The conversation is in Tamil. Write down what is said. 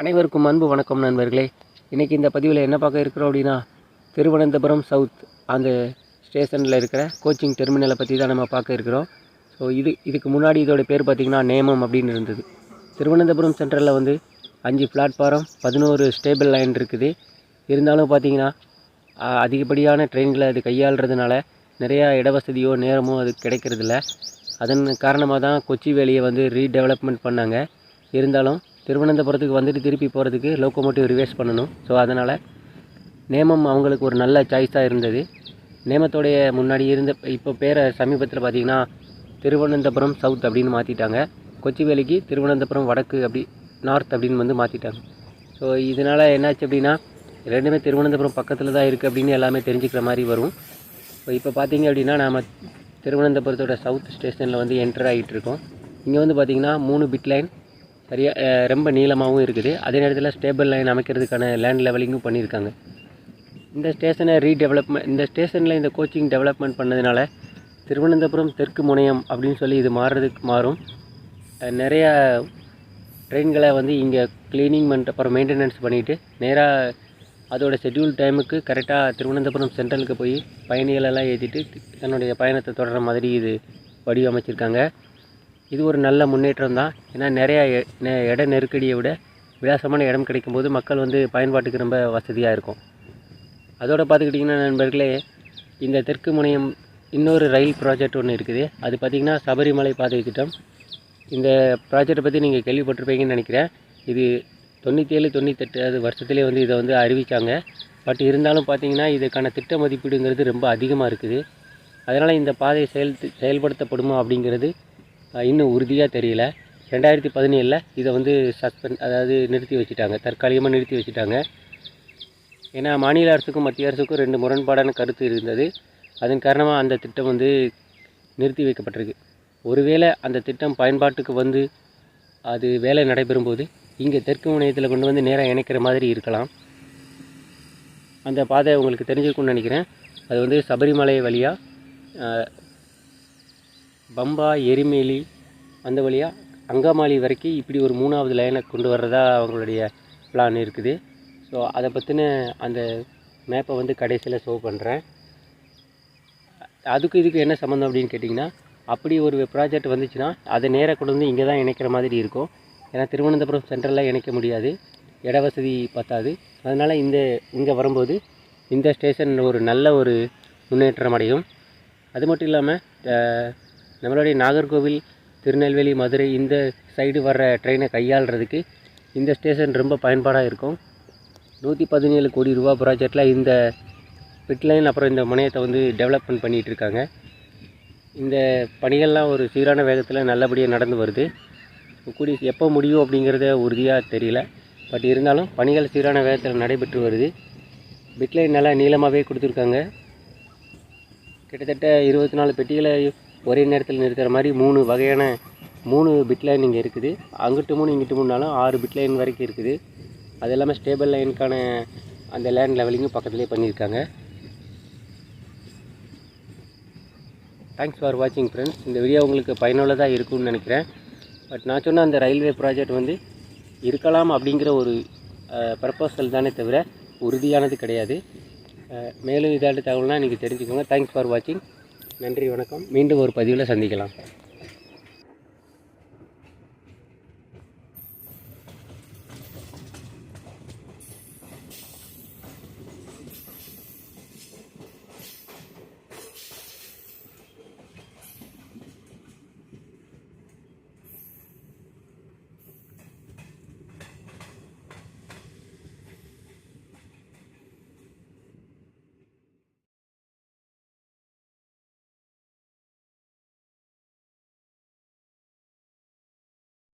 அனைவருக்கும் அன்பு வணக்கம் நண்பர்களே. இன்றைக்கி இந்த பதிவில் என்ன பார்க்க இருக்கிறோம் அப்படின்னா, திருவனந்தபுரம் சவுத் அந்த ஸ்டேஷனில் இருக்கிற கோச்சிங் டெர்மினலை பற்றி தான் நம்ம பார்க்க இருக்கிறோம். ஸோ இதுக்கு முன்னாடி இதோட பேர் பார்த்திங்கன்னா நேமம் அப்படின்னு இருந்தது. திருவனந்தபுரம் சென்ட்ரலில் வந்து 5 பிளாட்ஃபாரம் 11 ஸ்டேபிள் லைன் இருக்குது. இருந்தாலும் பார்த்திங்கன்னா அதிகப்படியான ட்ரெயின்களை அது கையாளுறதுனால நிறையா இடவசதியோ நேரமோ அது கிடைக்கிறதில்ல. அதன் காரணமாக தான் கொச்சி வேலியை வந்து ரீடெவலப்மெண்ட் பண்ணாங்க. இருந்தாலும் திருவனந்தபுரத்துக்கு வந்துட்டு திருப்பி போகிறதுக்கு லோக்கோமோட்டிவ் ரிவேஸ் பண்ணணும். ஸோ அதனால் நேமம் அவங்களுக்கு ஒரு நல்ல சாய்ஸாக இருந்தது. நேமத்தோடைய முன்னாடி இருந்த இப்போ பேரை சமீபத்தில் பார்த்திங்கன்னா திருவனந்தபுரம் சவுத் அப்படின்னு மாற்றிட்டாங்க. கொச்சிவேலிக்கு திருவனந்தபுரம் வடக்கு நார்த் அப்படின்னு வந்து மாற்றிட்டாங்க. ஸோ இதனால் என்னாச்சு அப்படின்னா ரெண்டுமே திருவனந்தபுரம் பக்கத்தில் தான் இருக்குது அப்படின்னு எல்லாமே தெரிஞ்சுக்கிற மாதிரி வரும். ஸோ இப்போ பார்த்திங்க அப்படின்னா நாம் திருவனந்தபுரத்தோட சவுத் ஸ்டேஷனில் வந்து என்டர் ஆகிட்டுருக்கோம். இங்கே வந்து பார்த்திங்கன்னா 3 பிட் லைன் சரியாக ரொம்ப நீளமாகவும் இருக்குது. அதே நேரத்தில் ஸ்டேபிள் லைன் அமைக்கிறதுக்கான லேண்ட் லெவலிங்கும் பண்ணியிருக்காங்க. இந்த ஸ்டேஷனில் இந்த கோச்சிங் டெவலப்மெண்ட் பண்ணதுனால திருவனந்தபுரம் தெற்கு முனையம் அப்படின்னு சொல்லி இது மாறும். நிறையா ட்ரெயின்களை வந்து இங்கே க்ளீனிங் பண்ணிட்டு அப்புறம் மெயின்டெனன்ஸ் பண்ணிவிட்டு நேராக அதோட ஷெட்யூல் டைமுக்கு கரெக்டாக திருவனந்தபுரம் சென்ட்ரலுக்கு போய் பயணிகளெல்லாம் ஏற்றிட்டு தன்னுடைய பயணத்தை தொடர்கிற மாதிரி இது வடிவமைச்சிருக்காங்க. இது ஒரு நல்ல முன்னேற்றம் தான். ஏன்னா நிறையா இட நெருக்கடியை விட விலாசமான இடம் கிடைக்கும்போது மக்கள் வந்து பயன்பாட்டுக்கு ரொம்ப வசதியாக இருக்கும். அதோடு பார்த்துக்கிட்டிங்கன்னா நண்பர்களே, இந்த தெற்கு முனையம் இன்னொரு ரயில் ப்ராஜெக்ட் ஒன்று இருக்குது. அது பார்த்திங்கன்னா சபரிமலை பாதை திட்டம். இந்த ப்ராஜெக்டை பற்றி நீங்கள் கேள்விப்பட்டிருப்பீங்கன்னு நினைக்கிறேன். இது 97-98 வருஷத்துலேயே வந்து இதை வந்து அறிவித்தாங்க. பட் இருந்தாலும் பார்த்திங்கன்னா இதுக்கான திட்ட மதிப்பீடுங்கிறது ரொம்ப அதிகமாக இருக்குது. அதனால் இந்த பாதை செயல்படுத்தப்படுமா அப்படிங்கிறது இன்னும் உறுதியாக தெரியல. 2017 இதை வந்து நிறுத்தி வச்சுட்டாங்க, தற்காலிகமாக நிறுத்தி வச்சுட்டாங்க. ஏன்னா மாநில அரசுக்கும் மத்திய அரசுக்கும் 2 முரண்பாடான கருத்து இருந்தது. அதன் காரணமாக அந்த திட்டம் வந்து நிறுத்தி வைக்கப்பட்டிருக்கு. ஒருவேளை அந்த திட்டம் பயன்பாட்டுக்கு வந்து அது வேலை நடைபெறும்போது இங்கே தெற்கு முனையத்தில் கொண்டு வந்து நேராக இணைக்கிற மாதிரி இருக்கலாம். அந்த பாதை உங்களுக்கு தெரிஞ்சிருக்கும்னு நினைக்கிறேன். அது வந்து சபரிமலை வழியாக பம்பா எரிமேலி அந்த வழியாக அங்காமாலி வரைக்கும் இப்படி ஒரு 3வது லைனை கொண்டு வர்றதா அவங்களுடைய பிளான் இருக்குது. ஸோ அதை பற்றின அந்த மேப்பை வந்து கடைசியில் ஷோ பண்ணுறேன். இதுக்கு என்ன சம்மந்தம் அப்படின்னு கேட்டிங்கன்னா, அப்படி ஒரு ப்ராஜெக்ட் வந்துச்சுன்னா அதை நேராக கொண்டு வந்து இங்கே தான் இணைக்கிற மாதிரி இருக்கும். ஏன்னா திருவனந்தபுரம் சென்ட்ரலில் இணைக்க முடியாது, இட வசதி பத்தாது. அதனால் இங்கே வரும்போது இந்த ஸ்டேஷன் ஒரு நல்ல ஒரு முன்னேற்றம் அடையும். அது மட்டும் இல்லாமல் நம்மளுடைய நாகர்கோவில், திருநெல்வேலி, மதுரை இந்த சைடு வர்ற ட்ரெயினை கையாளுறதுக்கு இந்த ஸ்டேஷன் ரொம்ப பயன்பாடாக இருக்கும். 117 கோடி ரூபா ப்ராஜெக்டில் இந்த பிட் லைன் அப்புறம் இந்த முனையத்தை வந்து டெவலப்மெண்ட் பண்ணிகிட்டு இருக்காங்க. இந்த பணிகள்லாம் ஒரு சீரான வேகத்தில் நல்லபடியாக நடந்து வருது. எப்போ முடியும் அப்படிங்கிறத உறுதியாக தெரியல. பட் இருந்தாலும் பணிகள் சீரான வேகத்தில் நடைபெற்று வருது. பிட் லைன் நல்லா நீளமாகவே கொடுத்துருக்காங்க. கிட்டத்தட்ட 24 பெட்டிகளை ஒரே நேரத்தில் நிறுத்துகிற மாதிரி 3 வகையான 3 பிட் லைன் இங்கே இருக்குது. அங்கிட்டு 3 இங்கிட்டு 3நாலும் 6 பிட் லைன் வரைக்கும் இருக்குது. அது எல்லாமே ஸ்டேபிள் லைனுக்கான அந்த லேண்ட் லெவலிங்கும் பக்கத்துலேயே பண்ணியிருக்காங்க. தேங்க்ஸ் ஃபார் வாட்சிங் ஃப்ரெண்ட்ஸ். இந்த வீடியோ உங்களுக்கு பயனுள்ளதாக இருக்கும்னு நினைக்கிறேன். பட் நான் சொன்ன அந்த ரயில்வே ப்ராஜெக்ட் வந்து இருக்கலாம் அப்படிங்கிற ஒரு ப்ரப்போசல் தானே தவிர உறுதியானது கிடையாது. மேலும் இதாட்டு தகவல்னால் நீங்கள் தெரிஞ்சுக்கோங்க. தேங்க்ஸ் ஃபார் வாட்சிங். நன்றி, வணக்கம். மீண்டும் ஒரு பதிவில் சந்திக்கலாம்.